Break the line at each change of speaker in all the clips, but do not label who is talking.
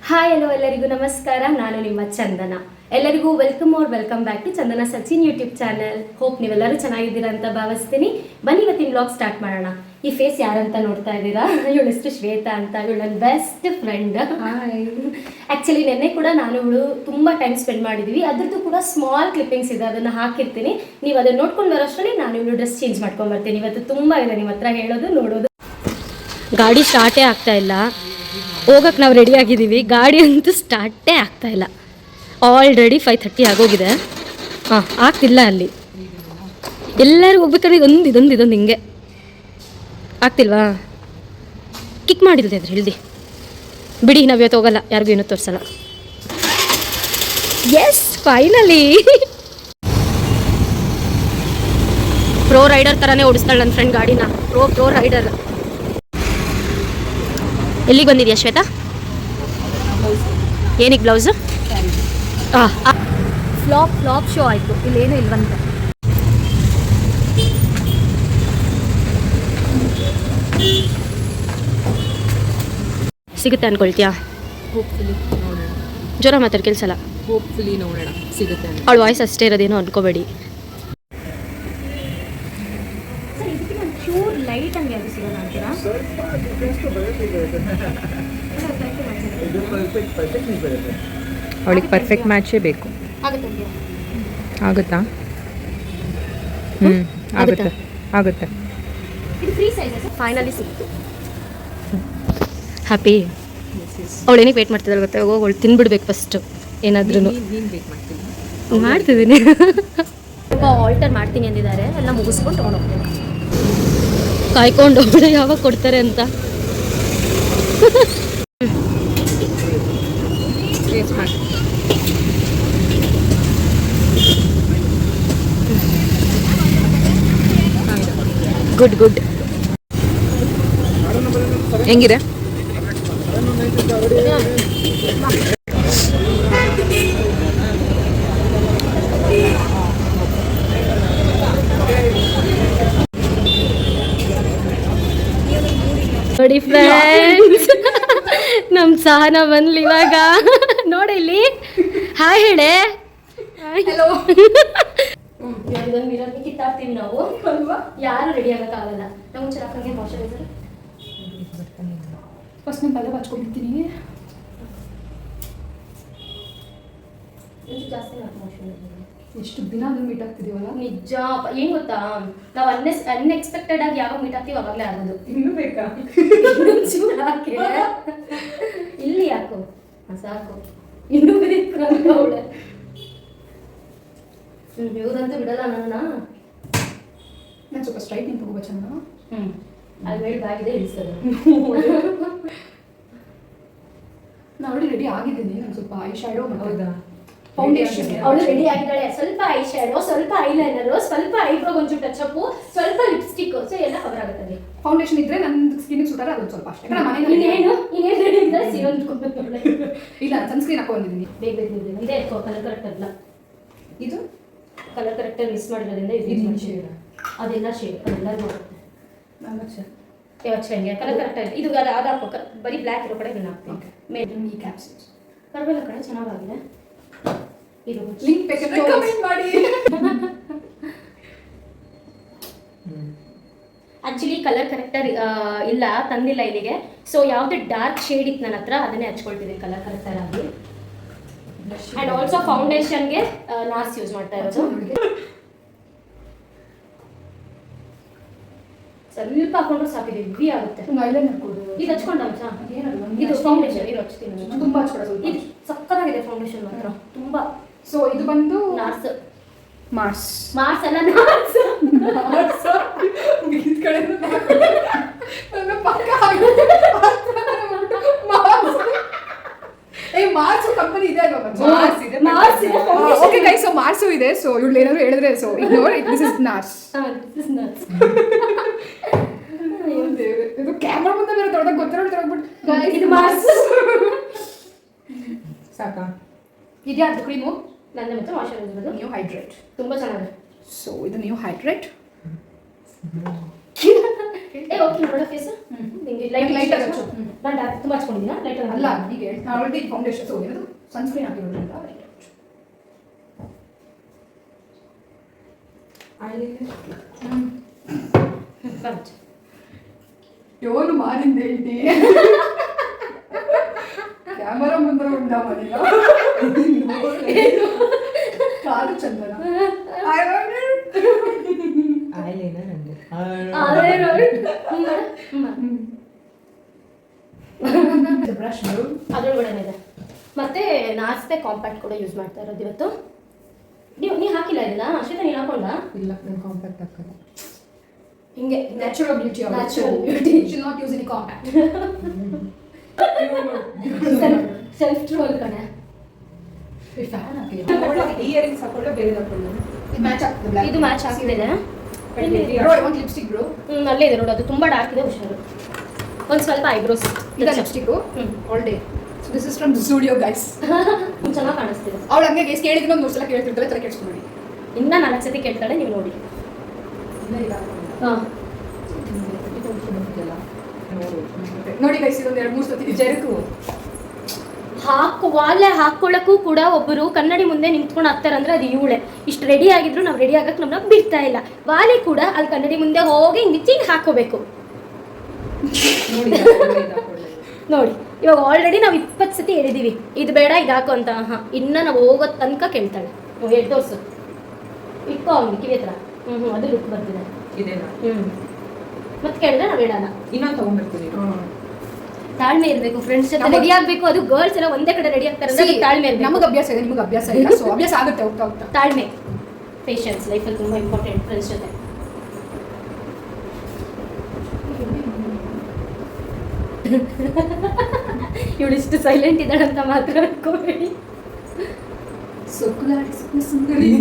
Hi hello ಎಲ್ಲರಿಗೂ ನಮಸ್ಕಾರ. ನಾನು ನಿಮ್ಮ ಚಂದನ. ಎಲ್ಲರಿಗೂ welcome back to Chandana Sachin YouTube channel. Hope ನೀವೆಲ್ಲರೂ ಚೆನ್ನಾಗಿದ್ದೀರಾ ಅಂತ ಭಾವಿಸ್ತೀನಿ. ಬನ್ನಿ ಇವತ್ತಿನ ವ್ಲಾಗ್ ಸ್ಟಾರ್ಟ್ ಮಾಡೋಣ. ಈ ಫೇಸ್ ಯಾರಂತ ನೋಡ್ತಾ ಇದ್ದೀರಾ? ಇವಳು ಹೆಸರು ಶ್ವೇತಾ ಅಂತ. ಇವಳು ನನ್ನ ಬೆಸ್ಟ್ ಫ್ರೆಂಡ್. ಆ್ಯಕ್ಚುಲಿ ನೆನ್ನೆ ಕೂಡ ನಾನು ಇವಳು ತುಂಬ ಟೈಮ್ ಸ್ಪೆಂಡ್ ಮಾಡಿದ್ವಿ. ಅದ್ರದ್ದು ಕೂಡ ಸ್ಮಾಲ್ ಕ್ಲಿಪ್ಪಿಂಗ್ಸ್ ಇದೆ, ಅದನ್ನು ಹಾಕಿರ್ತೀನಿ. ನೀವು ಅದನ್ನು ನೋಡ್ಕೊಂಡು ಬರೋಷ್ಟರಲ್ಲಿ ನಾನು ಇವಳು ಡ್ರೆಸ್ ಚೇಂಜ್ ಮಾಡ್ಕೊಂಡ್ಬರ್ತೀನಿ. ಇವತ್ತು ತುಂಬ ಇದೆ ನಿಮ್ಮ ಹತ್ರ ಹೇಳೋದು ನೋಡೋದು. ಗಾಡಿ ಸ್ಟಾರ್ಟೇ ಆಗ್ತಾ ಇಲ್ಲ. ಹೋಗಕ್ಕೆ ನಾವು ರೆಡಿ ಆಗಿದ್ದೀವಿ, ಗಾಡಿ ಅಂತೂ ಸ್ಟಾರ್ಟೇ ಆಗ್ತಾ ಇಲ್ಲ. ಆಲ್ರೆಡಿ 5:30 ಆಗೋಗಿದೆ. ಆಗ್ತಿಲ್ಲ. ಅಲ್ಲಿ ಎಲ್ಲರೂ ಹೋಗ್ಬೇಕಾದ್ರೆ ಇದೊಂದು ಹಿಂಗೆ ಆಗ್ತಿಲ್ವಾ? ಕಿಕ್ ಮಾಡಿಲ್ದೆ ಅದ್ರ ಹೇಳ್ದಿ ಬಿಡಿ, ನಾವು ಇವತ್ತು ಹೋಗಲ್ಲ, ಯಾರಿಗೂ ಏನೂ ತೋರಿಸಲ್ಲ. ಎಸ್, ಫೈನಲಿ ಪ್ರೋ ರೈಡರ್ ಥರನೇ ಓಡಿಸ್ತಾಳೆ ನನ್ನ ಫ್ರೆಂಡ್ ಗಾಡಿನ. Pro rider. ಎಲ್ಲಿಗೆ ಬಂದಿದ್ಯಾ ಶ್ವೇತಾ? ಏನಕ್ಕೆ ಬ್ಲೌಸು? ಫ್ಲಾಪ್ ಶೋ ಆಯಿತು. ಇಲ್ಲೇನು ಇಲ್ವಂತೆ. ಸಿಗುತ್ತೆ ಅನ್ಕೊಳ್ತೀಯಾ?
ಹೋಪ್ಫುಲಿ ನೋಡೋಣ.
ಜ್ವರ ಮಾತಾಡಿ ಕೆಲಸಲ್ಲ.
ಹೋಪ್ಫುಲಿ ನೋಡೋಣ ಸಿಗುತ್ತೆ.
ಅವಳ ವಾಯ್ಸ್ ಅಷ್ಟೇ ಇರೋದೇನೋ ಅನ್ಕೋಬೇಡಿ. ಲೈಟ್ ಹಂಗೆ ಅದು ಸಿಗೋಣ ಅಂತೀರಾ?
ಅವಳಿಗೆ ಪರ್ಫೆಕ್ಟ್ ಮ್ಯಾಚೇ ಬೇಕು. ಆಗುತ್ತಾ? ಆಗುತ್ತೆ.
ಫೈನಲಿ ಸಿಕ್ತು. ಹ್ಯಾಪಿ. ಅವಳು ಏನಕ್ಕೆ ವೇಟ್ ಮಾಡ್ತಿದ್ದಾಳೆ ಗೊತ್ತಾ? ಅವಳು ತಿನ್ಬಿಡ್ಬೇಕು ಫಸ್ಟು ಏನಾದ್ರೂ. ಮಾಡ್ತಿದ್ದೀನಿ. ಆಲ್ಟರ್ ಮಾಡ್ತೀನಿ ಅಂದಿದ್ದಾರೆ. ಎಲ್ಲ ಮುಗಿಸ್ಕೊಂಡು ತೊಗೊಂಡೋಗ್ತೀನಿ. ಕಾಯ್ಕೊಂಡು ಹೋಗ್ಬಿಡ ಯಾವಾಗ ಕೊಡ್ತಾರೆ ಅಂತ. ಗುಡ್.
ಹೆಂಗಿದೆ?
ನೋಡಿ ಫ್ರೆಂಡ್ಸ್, ನಮ್ಮ ಸಹನ ಬಂದ್ಲಿ ಇವಾಗ. ನೋಡಿ ಇಲ್ಲಿ ಹಾಯ್ ಹೇಳೆ. ಹಲೋ. ಇದೊಂದು ಕಿತ್ತಾಡ್ತೀವಿ ನಾವು ಅಲ್ವಾ? ಯಾರು ರೆಡಿ ಆಗೋಕ್ಕಾಗಲ್ಲ. ನಾವು ಚೆನ್ನಾಗಿ ಮಾಯ್ಚರೈಸರ್ ಫಸ್ಟ್ ನಾನು ಪಲ್ಲೆ ಹಚ್ಕೊಂಡಿರ್ತೀನಿ. ಜಾಸ್ತಿ
ಎಷ್ಟು ದಿನ ಅದನ್ನು ಮೀಟ್ ಆಗ್ತಿದೀವಲ್ಲ.
ನಿಜ. ಏನು ಗೊತ್ತಾ, ನಾವು ಅನ್ಎಕ್ಸ್ಪೆಕ್ಟೆಡ್ ಆಗಿ ಯಾವಾಗ ಮೀಟ್ ಆಗ್ತೀವಿ ಅವಾಗಲೇ ಆಗೋದು.
ಇನ್ನೂ ಬೇಕಾ?
ಹಾಕಿ ಇಲ್ಲಿ ಯಾಕೋ ಸಾಕು. ಇನ್ನೂ ಬೇಕು ಅವಳೆ. ಇವ್ರಂತೂ ಬಿಡಲ್ಲ ನನ್ನ.
ನಾನು ಸ್ವಲ್ಪ ಸ್ಟ್ರೈಟ್ ನಿಂತು ಹೋಗೋ ಚಂದ.
ಅಲ್ಲಿ ಬೇಡದಾಗಿದೆ ಇಳಿಸೋದು.
ನಾನು ಆಲ್ರೆಡಿ ರೆಡಿ ಆಗಿದ್ದೀನಿ. ನಂಗೆ ಸ್ವಲ್ಪ ಐ ಶ್ಯಾಡೋ
ಹೌದಾ?
ಫೌಂಡೇಶನ್
ಅವಳು ರೆಡಿ ಆಗಿದ್ದಾಳೆ. ಸ್ವಲ್ಪ ಐ ಶ್ಯಾಡೋ, ಸ್ವಲ್ಪ ಐಲೈನರ್, ಸ್ವಲ್ಪ ಐಬ್ರೋ, ಒಂಚೂರು ಟಚ್ ಅಪ್, ಸ್ವಲ್ಪ ಲಿಪ್ಸ್ಟಿಕ್, ಸೊ ಎಲ್ಲ ಕವರ್ ಆಗುತ್ತೆ.
ಫೌಂಡೇಶನ್ ಇದ್ರೆ ನನ್ನ ಸ್ಕಿನ್ ಸೂಟರ್ ಅದೊಂದು ಸ್ವಲ್ಪ ಅಷ್ಟೇ.
ಇನ್ನೇನು ರೆಡಿ ಇದ್ದಾರೆ. ಸೀರೆ
ಇಲ್ಲ, ಸನ್ಸ್ಕ್ರೀನ್ ಹಾಕೊಂಡಿದ್ದೀನಿ.
ಬೇಗ ಇದೇ ಕಲರ್ ಕರೆಕ್ಟ್ ಅಲ್ಲ.
ಇದು
ಕಲರ್ ಕರೆಕ್ಟಾಗಿ ಮಿಸ್ ಮಾಡಿರೋದ್ರಿಂದ ಇದು ಶೇಡ್. ಅದೆಲ್ಲ ಶೇಡ್ ಅದೆಲ್ಲ ಬರುತ್ತೆ. ಹಂಗೆ ಕಲರ್ ಕರೆಕ್ಟಾಗಿ ಇದು ಅದು ಹಾಕೋ. ಬರೀ ಬ್ಲ್ಯಾಕ್ ಇರೋ ಕಡೆ ಇದನ್ನ ಹಾಕ್ತೀನಿ. ಮೇಲೆ
ಈ ಕ್ಯಾಪ್ಸ್
ಕರ್ಬೇಲ ಕಡೆ ಚೆನ್ನಾಗಿದೆ. ಇದು
ಲಿಂಕ್ ಬೇಕಾದ್ರೆ ಕಮೆಂಟ್ ಮಾಡಿ.
ಆ್ಯಕ್ಚುಲಿ ಕಲರ್ ಕರೆಕ್ಟರ್ ಇಲ್ಲ, ತಂದಿಲ್ಲ ಇಲ್ಲಿಗೆ. ಸೊ ಯಾವುದು ಡಾರ್ಕ್ ಶೇಡ್ ಇತ್ತು ನನ್ನ ಹತ್ರ, ಅದನ್ನೇ ಹಚ್ಕೊಳ್ತಿದ್ದೀನಿ ಕಲರ್ ಕರೆಕ್ಟರ್ ಆಗಿ. ಆ್ಯಂಡ್ ಆಲ್ಸೋ ಫೌಂಡೇಶನ್ಗೆ ನಾರ್ಸ್ ಯೂಸ್ ಮಾಡ್ತಾ ಇರೋದು. ಸ್ವಲ್ಪ ಹಾಕೊಂಡ್ರೆ ಸಾಕಿದೆ, ಹೆವಿ ಆಗುತ್ತೆ.
ಐಲೈನರ್ ಕೊಡು.
ಇದು ಹಚ್ಕೊಂಡ
ಏನಲ್ಲ,
ಇದು ಫೌಂಡೇಶನ್. ಇದು ಹಚ್ತೀನಿ.
ತುಂಬಾ ಹಚ್ಕೊಡ.
ಇದು ಸಕ್ಕತ್ತಾಗಿದೆ ಫೌಂಡೇಶನ್ ಮಾತ್ರ ತುಂಬಾ.
ಸೊ ಇದು ಬಂದು
ನಾರ್ಸ್.
ಮಾರ್ಸ್
ಅಲ್ಲ, ನಾರ್ಸ್.
ಈ ಕಡೆ ನನ್ನ ಪಕ್ಕ ಮಾರ್ಸ್ ಕಂಪನಿ ಇದೆ ಅಲ್ವಾ?
ಮಾರ್ಸ್ ಇದೆ.
ಓಕೆ ಗೈಸ್, ಸೊ ಮಾರ್ಸು ಇದೆ. ಸೊ ಇವಳು ಏನಾದ್ರು ಹೇಳಿದ್ರೆ so ignore it. This is Nars. ಇದು ಕ್ಯಾಮ್ರಾ ಮುಂದೆ ಬೇರೆ ತೊಳೆದಾಗ ಗೊತ್ತಿರೋದು
ಇದು ಮಾರ್ಸ್.
ಸಾಕಾ?
ಇದ್ಯಾವ್ದು ಕ್ರೀಮು? ನನ್ನ ಮತ್ತೆ ಮಾಯ್ಚರೈಸರ್.
New hydrate.
ತುಂಬ ಚೆನ್ನಾಗಿದೆ.
ಸೊ ಇದು ನ್ಯೂ ಹೈಡ್ರೇಟ್.
ಏ ಓಕೆ ನೋಡೋ ಫೇಸ್ ನಿಂಗೆ ಲೈಟ್
Light ಆಗಿ ಹಚ್ಚು.
ನಾನು ತುಂಬ ಹಚ್ಕೊಂಡಿದ್ದೀನಾ ಲೈಟ್
ಅಲ್ಲ ಈಗ ನಾನು ಆಲ್ರೆಡಿ ಫೌಂಡೇಶನ್ ಏನದು ಸನ್ಸ್ಕ್ರೀನ್ ಹಾಕಿರೋದ್ರಿಂದ ಯೋನು ಮಾರಿಂದ ಹೇಳ್ತಿ ಕ್ಯಾಮರಾ ಮುಂದೆ ಉಂಡ ಮಾಡಿಲ್ಲ ಕಾಲು ಚಂದನ ಬ್ರಷ್
ಅದ್ರೊಳಗಡೆ ಇದೆ ಮತ್ತೆ ನಾಸ್ತೆ ಕಾಂಪ್ಯಾಕ್ಟ್ ಕೂಡ ಯೂಸ್ ಮಾಡ್ತಾ ಇರೋದು ಇವತ್ತು ನೀ ಹಾಕಿಲ್ಲ ಇದನ್ನ ಅಶ್ವಿತಾ ನೀನು ಹಾಕೊಂಡ
ಇಲ್ಲ ನಾನು ಕಾಂಪ್ಯಾಕ್ಟ್ ಹಾಕಲ್ಲ.
ಹಿಂಗೆ
natural beauty
Natural beauty.
She not use any compact
self troll ಕಣೆ
ಫ್ಯಾನ್ ಹಾಕಿ
ಇಯರಿಂಗ್ಸ್ ಹಾಕೊಳ್ಳೋ ಬೇರೆ ಹಾಕೊಳ್ಳೋ
ಇದು ಮ್ಯಾಚ್ ಆಗ್ತದೆ black.
ಇದು ಮ್ಯಾಚ್ ಆಗ್ತಿದೆ
Bro, I want lipstick bro.
ಅಲ್ಲೇ ಇದೆ ನೋಡು ಅದು ತುಂಬಾ ಡಾರ್ಕ್ ಇದೆ ಹುಷಾರು ಒಂದು ಸ್ವಲ್ಪ ಐಬ್ರೋಸ್
ಇದು lipstick all day so this is from studio guys
ಚೆನ್ನಾಗಿ ಕಾಣಿಸ್ತಿದೆ
ಅವಳು ಹಂಗೆ ಗೈಸ್ ಕೇಳಿದ್ರೆ ಒಂದು 3 ಸಲ ಕೇಳ್ತಿರ್ತಾಳೆ ತರ ಕೇಳಿಸ್ಕೊಂಡು
ಇನ್ನ 4 ಸತಿ ಕೇಳ್ತಾಳೆ ನೀವು ನೋಡಿ ಹಾಂ
ನೋಡಿ ಗೈಸ್ ಇದೊಂದು 2-3 ಸತಿ
ಜರುಕು
ವಾಲೆ ಹಾಕೊಳ್ಳಕ್ಕೂ ಕೂಡ ಒಬ್ಬರು ಕನ್ನಡಿ ಮುಂದೆ ನಿಂತ್ಕೊಂಡು ಹಾಕ್ತಾರೆ ಅಂದ್ರೆ ಅದು ಇವಳೆ ಇಷ್ಟು ರೆಡಿ ಆಗಿದ್ರು ನಾವು ರೆಡಿ ಆಗಕ್ಕೆ ನಮ್ಮನ್ನ ಬಿಡ್ತಾ ಇಲ್ಲ ವಾಲೆ ಕೂಡ ಅಲ್ಲಿ ಕನ್ನಡಿ ಮುಂದೆ ಹೋಗಿ ನಿಂತು ಹಾಕೋಬೇಕು ನೋಡಿ ಇವಾಗ ಆಲ್ರೆಡಿ ನಾವು 20 ಸತಿ ಹೇಳಿದೀವಿ ಇದು ಬೇಡ ಇದು ಹಾಕು ಅಂತ ಹಾಂ ಇನ್ನು ನಾವು ಹೋಗೋ ತನಕ ಕೇಳ್ತಾಳೆ ಎಡ್ ತೋರ್ಸು ಇಟ್ಕೋ ಅವ್ನಿಗೆ ಕಿವಿ ಹತ್ರ ಅದು ಲುಕ್ ಬರ್ತಿದೆ
ಇದೇನಾ
ಮತ್ತೆ ಕೇಳಿದ್ರೆ ನಾವು ಹೇಳಲ್ಲ
ಇನ್ನೊಂದು ತಗೊಂಡ್ಬರ್ತೀನಿ.
ತಾಳ್ಮೆ ಇರಬೇಕು ಫ್ರೆಂಡ್ಸ್ ಜೊತೆ ರೆಡಿ ಆಗಬೇಕು ಅದು ಗರ್ಲ್ಸ್ ಎಲ್ಲ ಒಂದೇ ಕಡೆ ರೆಡಿ ಆಗ್ತಾರೆ ಅಂದ್ರೆ ತಾಳ್ಮೆ ಇರಬೇಕು
ನಮಗೆ ಅಭ್ಯಾಸ ಇದೆ ನಿಮಗೆ ಅಭ್ಯಾಸ ಇಲ್ಲ ಸೊ ಅಭ್ಯಾಸ ಆಗುತ್ತೆ ಹೋಗ್ತಾ ಹೋಗ್ತಾ
ತಾಳ್ಮೆ ಪೇಷನ್ಸ್ ಲೈಫಲ್ಲಿ ತುಂಬ ಇಂಪಾರ್ಟೆಂಟ್ ಫ್ರೆಂಡ್ಸ್ ಜೊತೆ ಇವಳು ಇಷ್ಟು ಸೈಲೆಂಟ್ ಇದ್ದಾಳೆ ಅಂತ ಮಾತ್ರ ಅನ್ಕೋಬೇಡಿ
ಸುಕ್ಕುಲಾಡಿ ಸುಂದರಿ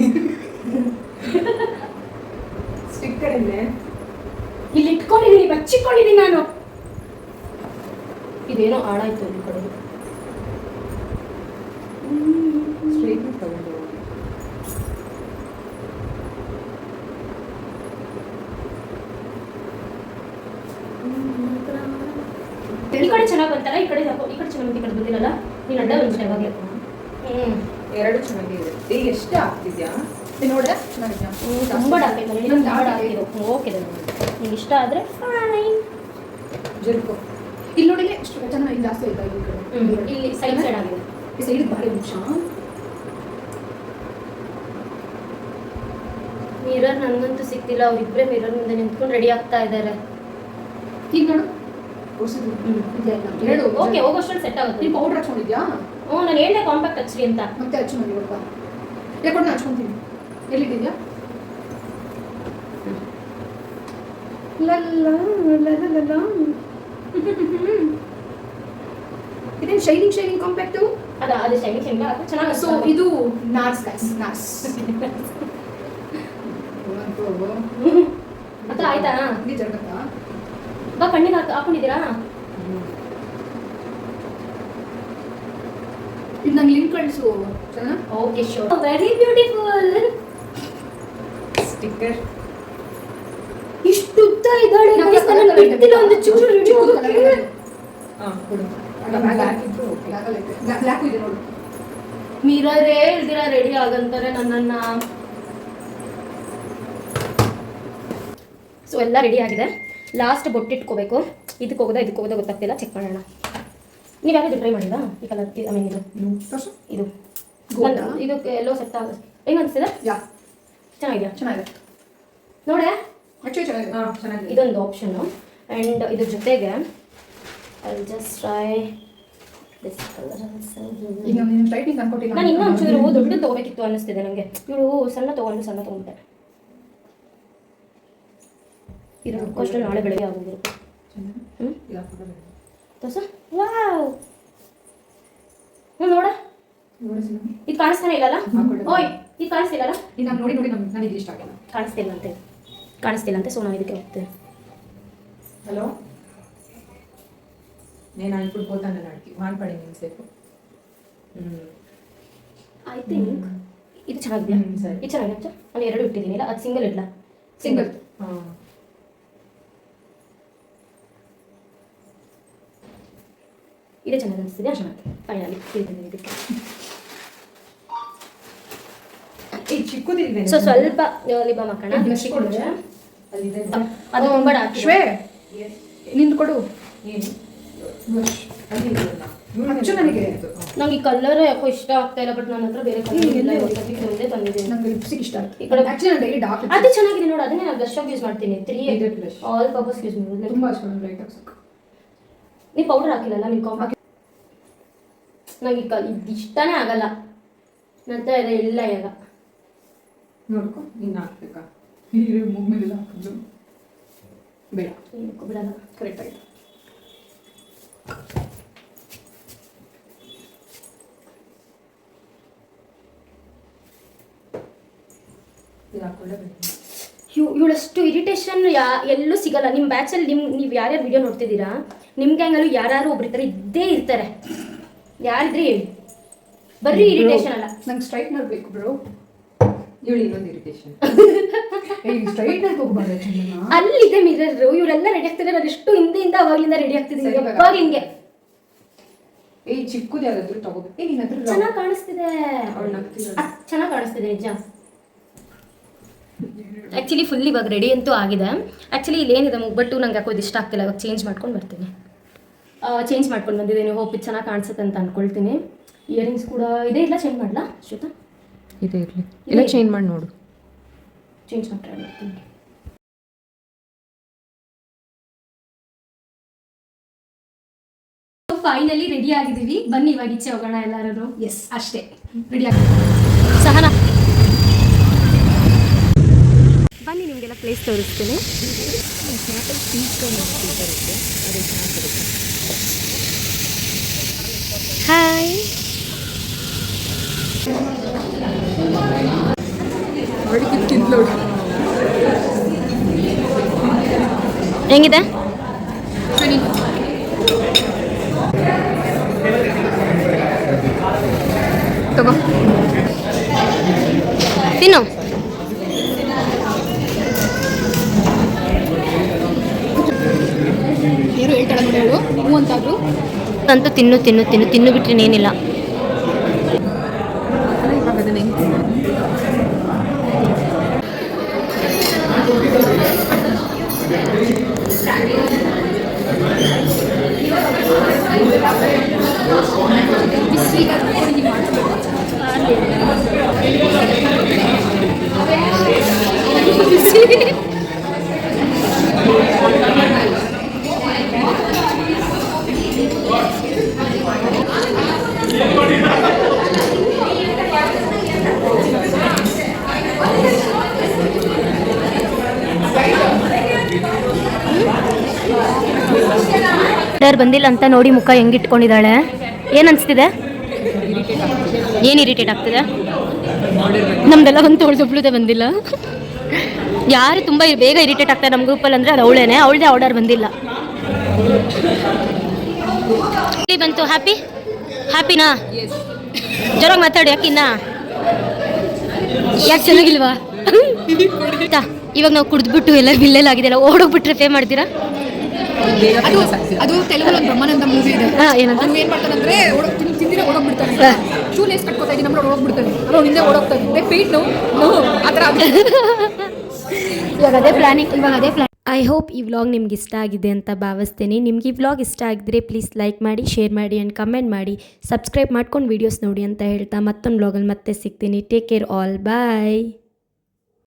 ಸ್ಟಿಕ್ಕರ್ ಇದೆ
ಇಲ್ಲಿ ಇಟ್ಕೊಂಡಿದ್ದೀನಿ ಬಚ್ಚಿಕೊಂಡಿದ್ದೀನಿ ನಾನು ಇದೇನೋ ಹಾಳಾಯ್ತು ಈ ಕಡೆ
ಸ್ಟ್ರೈಟ್ನರ್ ತಗೊಂಡು
ಈ ಕಡೆ ಚೆನ್ನಾಗಿ ಬಂತಲ್ಲ ಈ ಕಡೆ ಈ ಕಡೆ ಚೆನ್ನಾಗಿ ಈ ಕಡೆ ಬಂದಿರಲ್ಲ ನೀನು ಅಡ್ಡ ಒಂದು ಯಾವಾಗಲೇ
ಎರಡು ಚೆನ್ನಾಗಿದೆ. ಈಗ ಎಷ್ಟು ಆಗ್ತಿದ್ಯಾ
ನೋಡ್ರೆ ಚೆನ್ನಾಗಿದ್ಯಾ
ತುಂಬ ಡಾಕಿದೆ ಓಕೆ ನಿಂಗೆ ಇಷ್ಟ ಆದರೆ ಫೈನ್
ಜರುಕು ಇಲ್ಲಿ ನೋಡಿ ಎಷ್ಟು ಚೆನ್ನಾಗಿ ಜಾಸ್ತಿ ಆಯ್ತಾ ಈ ಕಡೆ
ಇಲ್ಲಿ ಸೈಡ್ ಸೈಡ್ ಆಗಿದೆ
ಈ ಸೈಡ್ ಭಾರಿ ನಿಮಿಷ
ಮಿರರ್ ನನಗಂತೂ ಸಿಕ್ತಿಲ್ಲ ಅವರಿಬ್ಬರೇ ಮಿರರ್ ಮುಂದೆ ನಿಂತ್ಕೊಂಡು ರೆಡಿ ಆಗ್ತಾ ಇದ್ದಾರೆ
ಈಗ ನೋಡು ಹೇಳು
ಓಕೆ ಹೋಗೋಷ್ಟರಲ್ಲಿ ಸೆಟ್ ಆಗುತ್ತೆ
ನೀನು ಪೌಡರ್ ಹಚ್ಕೊಂಡಿದ್ಯಾ
ಹ್ಞೂ ನಾನು ಹೇಳಿದೆ ಕಾಂಪ್ಯಾಕ್ಟ್ ಹಚ್ಚಿರಿ ಅಂತ
ಮತ್ತೆ ಹಚ್ಚು ನನಗೆ ಗೊತ್ತಾ ಯಾಕೆ ನಾನು ಹಚ್ಕೊಂತೀನಿ ಎಲ್ಲಿಟ್ಟಿದ್ಯಾ ಇದೇನು ಶೈನಿಂಗ್ ಕಾಂಪ್ಯಾಕ್ಟು
ಅದು ಶೈನಿಂಗ್ ಅದು ಚೆನ್ನಾಗಿ
ಸೊ ಇದು ನಾರ್ಸ್ ಗೈಸ್ ನಾರ್ಸ್
ಅಕ್ಕ ಆಯ್ತಾ
ಇದು ಜರುಗತ್ತಾ
ಬಾ ಕಣ್ಣಿಗೆ ಹಾಕೊಂಡಿದ್ದೀರಾ
ಇದು ನಂಗೆ ಲಿಂಕ್ ಕಳಿಸು ಸರಿನಾ
okay sure very beautiful
sticker
ಇಷ್ಟು ಉದ್ದ ಇದ್ದಾಳೆ guys, ನಾನು ಬಿಡ್ತಿಲ್ಲ ಒಂದು ಚೂರು
ಕೊಡು
ಬ್ಲ್ಯಾಕ್ ಇದೆ ನೋಡು
ಮಿರರೇ ಇಲ್ದಿರ ರೆಡಿ ಆಗಂತಾರೆ ನನ್ನನ್ನ ಸೊ ಎಲ್ಲ ರೆಡಿ ಆಗಿದೆ ಲಾಸ್ಟ್ ಬೊಟ್ಟಿಟ್ಕೋಬೇಕು ಇದಕ್ಕೆ ಹೋಗೋದಾ ಗೊತ್ತಾಗ್ತಿಲ್ಲ ಚೆಕ್ ಮಾಡೋಣ ನೀವು ಯಾವ್ದು ಟ್ರೈ ಮಾಡಿಲ್ಲ ಈ ಕಲರ್ ಐ ಮೀನ್ ಇದು ಇದಕ್ಕೆ ಎಲ್ಲೋ ಸೆಟ್ ಆಗುತ್ತೆ ಹೆಂಗೆ ಅನಿಸ್ತಿದೆ
ಯಾ
ಚೆನ್ನಾಗಿದೆಯಾ
ಚೆನ್ನಾಗಿದೆ
ನೋಡೆ
ಆಕ್ಚುಲಿ ಚೆನ್ನಾಗಿದೆ
ಚೆನ್ನಾಗಿದೆ.
ಇದೊಂದು ಆಪ್ಷನು ಆ್ಯಂಡ್ ಇದ್ರ ಜೊತೆಗೆ I just try this colour
ಈಗ ನೀನು ಸ್ಟ್ರೈಟಿಂಗ್ ಅನ್ಕೊಟ್ಟಿಲ್ಲ
ನಾನು ಇನ್ನೂ ಒಂಚೂರು ದೊಡ್ಡ ತೊಗೋಬೇಕಿತ್ತು ಅನ್ನಿಸ್ತಿದೆ ನನಗೆ ಇವಳು ಸಣ್ಣ ತೊಗೊಂಡ್ಬಿಟ್ಟೆ ಇದು ಅಷ್ಟು ನಾಳೆ ಬೆಳಗ್ಗೆ ಆಗೋಗಿರುತ್ತೆ ತೋರ್ಸು ವಾವ್ ನೋಡ ಇದು ಕಾಣಿಸ್ತಾನೆ ಇಲ್ಲಲ್ಲ ಓಯ್ ಇದು ಕಾಣಿಸ್ತಿಲ್ಲಲ್ಲ
ಈಗ ನಾನು ನೋಡಿ ನನಗೆ ಇಷ್ಟ ಆಗಿಲ್ಲ
ಕಾಣಿಸ್ತಿಲ್ಲ ಅಂತೆ ಸೊ ನಾವು ಇದಕ್ಕೆ ಹೋಗ್ತೇವೆ
హలో నేను ఇప్పుడు పోతాను అన్నాడికి మాట్లాడి నేను సేపు
ಐ ಥಿಂಕ್ ಇದು ಚೆನ್ನಾಗಿದೆಯಾ
ಸರಿ.
ಇದು ಚೆನ್ನಾಗಿದೆ ನಾನು ಎರಡು ಇಟ್ಟಿದ್ದೀನಿ ಇಲ್ಲ ಅದು ಸಿಂಗಲ್ ಇಡ್ಲ
ಸಿಂಗಲ್
ಇದೇ ಚೆನ್ನಾಗಿ ಅನಿಸ್ತಿದೆ.
ಚೆನ್ನಾಗಿದೆ.
ಫೈನಲಿ ಹೇಳ್ತೀನಿ ಇದಕ್ಕೆ.
ಈ ಚಿಕ್ಕದಿಲ್ವೇ
ಸೊ ಸ್ವಲ್ಪ ಲಿಬ ಹಾಕೋಣ.
Blush ಕೊಡು. ಅಲ್ಲಿದೆ
ಅದು ತುಂಬ ಡಾರ್ಕ್.
ಶ್ವೇ ನಿಂದು ಕೊಡು.
ಏನು ಅಲ್ಲಿ ಇದೆಯಲ್ಲ.
ಅಚ್ಚು ನನಗೆ.
ನಂಗೆ ಈ ಕಲರ್ ಯಾಕೋ ಇಷ್ಟ ಆಗ್ತಾ ಇಲ್ಲ, ಬಟ್ ನನ್ನ ಹತ್ರ ಬೇರೆ ಕಲರ್ ಇಲ್ಲ. ಒಂದೇ ತಂದಿದ್ದೀನಿ.
ನಂಗೆ ಲಿಪ್ಸ್ಟಿಕ್ ಇಷ್ಟ ಆಯ್ತು.
ಈ ಕಡೆ
ಆಕ್ಚುಲಿ ನಾನು ಡೈಲಿ ಡಾರ್ಕ್
ಅದು ಚೆನ್ನಾಗಿದೆ ನೋಡು. ಅದನ್ನೇ ನಾನು ಬ್ಲಷ್ ಆಗಿ ಯೂಸ್ ಮಾಡ್ತೀನಿ. 3
ಇದೇ blush.
ಆಲ್ ಪರ್ಪಸ್ ಯೂಸ್ ಮಾಡೋದು.
ತುಂಬಾ ಇಷ್ಟ ನನಗೆ ಲೈಟ್ ಸಾಕು.
ನೀವು ಪೌಡರ್ ಹಾಕಿಲ್ಲಲ್ಲ, ನೀವು ಕಾಂಪ್ಯಾಕ್ಟ್. ನಂಗೆ ಇದು ಇಷ್ಟನೇ ಆಗಲ್ಲ. ನಂತರ ಇದೆ ಇಲ್ಲ ಈಗ
ನೋಡ್ಕೊ ಇನ್ನು ಹಾಕ್ಬೇಕಾ? ಹೀರೆ ಮುಗ್ಮೇಲೆಲ್ಲ ಹಾಕಿದ್ರು ಬೇಡ,
ಏನಕ್ಕೂ ಬಿಡಲ್ಲ.
ಕರೆಕ್ಟ್ ಆಯ್ತು.
ಇದು ಹಾಕೊಳ್ಳೇಬೇಕು.
ಇವಳಷ್ಟು ಇರಿಟೇಷನ್ ಎಲ್ಲೂ ಸಿಗಲ್ಲ. ನಿಮ್ಮ ಬ್ಯಾಚಲ್ಲಿ ನೀವು ಯಾರ್ಯಾರು ವಿಡಿಯೋ ನೋಡ್ತಿದ್ದೀರಾ, ನಿಮ್ಮ ಗ್ಯಾಂಗಲ್ಲೂ ಯಾರು ಒಬ್ರು ಇರ್ತಾರೆ, ಇದ್ದೇ ಇರ್ತಾರೆ. ಯಾರಿದ್ರೆ ಹೇಳಿ, ಬರ್ರಿ ಇರಿಟೇಷನ್ ಅಲ್ಲ.
ನಂಗೆ ಸ್ಟ್ರೈಟ್ನರ್ ಬೇಕು ಬ್ರೋ.
ಇವಳು ಇನ್ನೊಂದು ಇರಿಟೇಷನ್.
ಸ್ಟ್ರೈಟ್ನರ್ ಹೋಗ್ಬಾರ್ದು ಚಂದನ.
ಅಲ್ಲಿದೆ ಮಿರರ್. ಇವರೆಲ್ಲ ರೆಡಿ ಆಗ್ತಿದ್ದಾರೆ, ನಾನು ಎಷ್ಟು ಹಿಂದೆಯಿಂದ ಅವಾಗಲಿಂದ ರೆಡಿ ಆಗ್ತಿದ್ದೀನಿ.
ಸರಿ,
ಯಾವಾಗ ಹಿಂಗೆ
ಈ ಚಿಕ್ಕದು ಯಾರಾದ್ರೂ ತಗೋಬೇಕು. ನಿನ್ನ ಹತ್ರ
ಚೆನ್ನಾಗಿ ಕಾಣಿಸ್ತಿದೆ.
ಅವ್ಳು ನಗ್ತಿದ್ದಾಳೆ.
ಚೆನ್ನಾಗಿ ಕಾಣಿಸ್ತಿದೆ ನಿಜ. ಆ್ಯಕ್ಚುಲಿ ಫುಲ್ ಇವಾಗ ರೆಡಿ ಅಂತೂ ಆಗಿದೆ. ಆ್ಯಕ್ಚುಲಿ ಇಲ್ಲೇನಿದೆ ಮುಗ್ಬಟ್ಟು ನಂಗೆ ಯಾಕೋ ಇದು ಇಷ್ಟ ಆಗ್ತಿಲ್ಲ. ಇವಾಗ ಚೇಂಜ್ ಮಾಡ್ಕೊಂಡು ಬರ್ತೀನಿ. ಚೇಂಜ್ ಮಾಡ್ಕೊಂಡು ಬಂದಿದ್ದೀನಿ. ಹೋಪ್ ಇದು ಚೆನ್ನಾಗಿ ಕಾಣಿಸುತ್ತೆ ಅಂತ ಅಂದ್ಕೊಳ್ತೀನಿ. ಇಯರಿಂಗ್ಸ್ ಕೂಡ ಇದೇ ಇಲ್ಲ. ಚೇಂಜ್ ಮಾಡಲಾ ಶ್ವೇತಾ?
ಇದೆ ಇರಲಿ, ಇಲ್ಲ ಚೇಂಜ್ ಮಾಡಿ ನೋಡು.
ಚೇಂಜ್ ಮಾಡಿ ಟ್ರೈ ಮಾಡ್ತೀನಿ. ಫೈನಲಿ ರೆಡಿ ಆಗಿದ್ದೀವಿ. ಬನ್ನಿ ಇವಾಗ ಈಚೆ ಹೋಗೋಣ ಎಲ್ಲರೂ.
ಎಸ್ ಅಷ್ಟೇ ರೆಡಿ ಆಗಿ
ಸಹನಾ ಬನ್ನಿ, ನಿಮಗೆಲ್ಲ ಪ್ಲೇಸ್ ತೋರಿಸ್ತೀನಿ. ಹಾಯ್, ಹೆಂಗಿದೆ?
ತಗೋ
ತಿನ್ನು.
ಏನು ಹೇಳ್ತಾಳೆ ನೋಡಿ ಹೇಳು. ಹ್ಞೂ ಅಂತಾದ್ರು
ಅಂತೂ ತಿನ್ನು ತಿನ್ನು ತಿನ್ನು ತಿನ್ನು ಬಿಟ್ರೆ ಏನಿಲ್ಲ.
ಇವಾಗ ಅದನ್ನ ಹೆಂಗೆ
ಆರ್ಡರ್ ಬಂದಿಲ್ಲ ಅಂತ ನೋಡಿ ಮುಖ ಹೆಂಗಿಟ್ಕೊಂಡಿದ್ದಾಳೆ. ಏನು ಅನಿಸ್ತಿದೆ? ಏನು ಇರಿಟೇಟ್ ಆಗ್ತಿದೆ? ನಮ್ದೆಲ್ಲ ಒಂದು ತೊಳೆದೊಬ್ಳದೇ ಬಂದಿಲ್ಲ. ಯಾರು ತುಂಬ ಬೇಗ ಇರಿಟೇಟ್ ಆಗ್ತಾರೆ ನಮ್ಮ ಗ್ರೂಪಲ್ಲಿ ಅಂದರೆ ಅದು ಅವಳೇನೆ. ಅವಳದೇ ಆರ್ಡರ್ ಬಂದಿಲ್ಲ. ಬಂತು. ಹ್ಯಾಪಿನಾ? ಜೋರಾಗಿ ಮಾತಾಡಿ. ಯಾಕಿನ್ನ ಯಾಕೆ ಚೆನ್ನಾಗಿಲ್ವಾ? ಇವಾಗ ನಾವು ಕುಡಿದ್ಬಿಟ್ಟು ಎಲ್ಲರೂ ಬಿಲ್ಲೆಲ್ಲಾಗಿದೆಯಲ್ಲ, ಓಡೋಗ್ಬಿಟ್ರೆ ಪೇ ಮಾಡ್ತೀರಾ?
ಅದು ತೆಲುಗಲ್ಲಿ ಒಂದು ಬ್ರಹ್ಮಾನಂದ ಮೂವಿ ಇದೆ.
ಏನಂತ?
ಅವ್ನು ಏನು ಮಾಡ್ತಾನಂದ್ರೆ ತಿಂದಿರ ಓಡೋಗ್ಬಿಡ್ತಾನೆ. ಶೂ ಲೇಸ್ ಕಟ್ಕೋತಾ ಇದ್ದೀನಿ ನಮ್ಮ ಓಡೋಗ್ಬಿಡ್ತಾನೆ. ಅವ್ನು ಹಿಂದೆ ಓಡೋಗ್ತಾನೆ. ಪೇಟ್ ನೋವು ಆ ಥರ.
ಇವಾಗ ಅದೇ ಪ್ಲಾನಿಂಗ್. ಐ ಹೋಪ್ ಈ ವ್ಲಾಗ್ ನಿಮ್ಗೆ ಇಷ್ಟ ಆಗಿದೆ ಅಂತ ಭಾವಿಸ್ತೀನಿ. ನಿಮ್ಗೆ ಈ ವ್ಲಾಗ್ ಇಷ್ಟ ಆಗಿದ್ರೆ ಪ್ಲೀಸ್ ಲೈಕ್ ಮಾಡಿ, ಶೇರ್ ಮಾಡಿ ಆ್ಯಂಡ್ ಕಮೆಂಟ್ ಮಾಡಿ, ಸಬ್ಸ್ಕ್ರೈಬ್ ಮಾಡ್ಕೊಂಡು ವೀಡಿಯೋಸ್ ನೋಡಿ ಅಂತ ಹೇಳ್ತಾ ಮತ್ತೊಂದು ವ್ಲಾಗಲ್ಲಿ ಮತ್ತೆ ಸಿಗ್ತೀನಿ. Take care all. ಬಾಯ್.